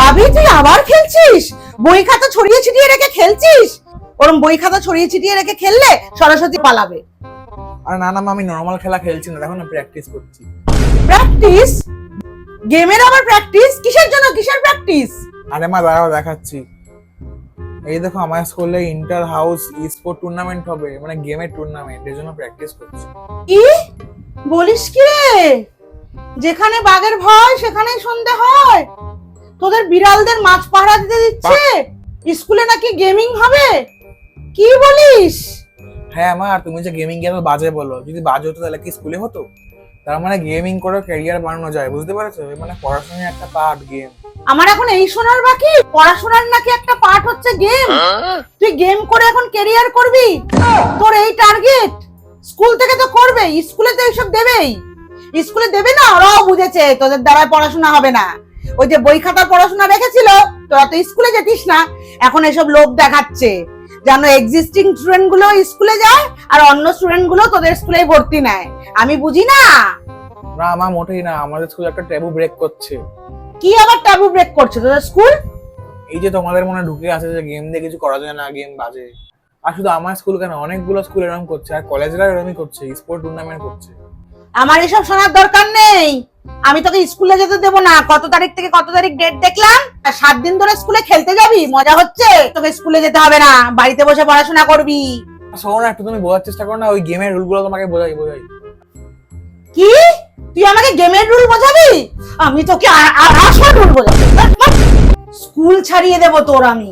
বাবি তুই আবার খেলছিস? বই খাতা ছড়িয়ে ছিটিয়ে রেখে খেলছিস? ওরম বই খাতা ছড়িয়ে ছিটিয়ে রেখে খেললে সরস্বতী পালাবে। আরে না না মা, আমি নরমাল খেলা খেলছি না, দেখো না প্র্যাকটিস করছি। প্র্যাকটিস? গেমের আবার প্র্যাকটিস? কিসের জন্য, কিসের প্র্যাকটিস? আরে মা দাঁড়াও দেখাচ্ছি। এই দেখো আমার স্কুলে ইন্টার হাউস স্পোর্ট টুর্নামেন্ট হবে, মানে গেমের টুর্নামেন্ট, এর জন্য প্র্যাকটিস করছি। কি বলিস কি রে? যেখানে বাঘের ভয় সেখানেই সন্ধে হয়। তোদের বিড়ালদের মাছ পাহারা দিতে দিচ্ছে, স্কুলে নাকি গেমিং হবে? কি বলিস? হ্যাঁ মা, আর তুমি যে গেমিং গেম বাজে বলো, যদি বাজে হতো তাহলে কি স্কুলে হতো? তার মানে গেমিং করে ক্যারিয়ার বানানো যায়, বুঝতে পারছো? মানে পড়াশোনার একটা পার্ট গেম। আমার এখন এই শোনার বাকি পড়াশোনার নাকি একটা পার্ট হচ্ছে গেম? তুই গেম করে এখন ক্যারিয়ার করবি? তোর এই টার্গেট? স্কুল থেকে তো করবে, স্কুলে তো এইসব দেবেই। স্কুলে দেবে না, ওরাও বুঝেছে তোদের দ্বারা পড়াশোনা হবে না। ওই যে বই খাতার পড়াশোনা রেখেছিল, তোরা তো স্কুলে যেতিস না, এখন এসব লোভ দেখাচ্ছে যেন এক্সিস্টিং স্টুডেন্ট গুলো স্কুলে যায় আর অন্য স্টুডেন্ট গুলো তোদের স্কুলে ভর্তি নেয়। আমি বুঝি না। না মা মোটেই না, আমাদের স্কুলে একটা ট্যাবু ব্রেক করছে। কি আবার ট্যাবু ব্রেক করছে তোদের স্কুল? এই যে তোমাদের মনে ঢুকে আছে যে গেম দিয়ে কিছু করা যায় না, গেম বাজে। আর শুধু আমার স্কুল কেন, অনেকগুলো স্কুল এরকম করছে, আর কলেজরা এরকমই করছে, স্পোর্ট টুর্নামেন্ট করছে। আমার এসব শোনার দরকার নেই। আমি তোকে স্কুলে যেতে দেবো না। কত তারিখ থেকে কত তারিখ ডেট দেখলাম, আর 7 দিন ধরে স্কুলে খেলতে যাবি? মজা হচ্ছে? তোকে স্কুলে যেতে হবে না, বাড়িতে বসে পড়াশোনা করবি। শোনো না, একটু তুমি বোঝার চেষ্টা করো না, ওই গেমের রুলগুলো তোমাকে বোঝাই বোঝাই। কি তুই আমাকে গেমের রুল বোঝাবি? আমি তোকে আসল রুল বোঝাবো। স্কুল ছাড়িয়ে দেবো তোর আমি।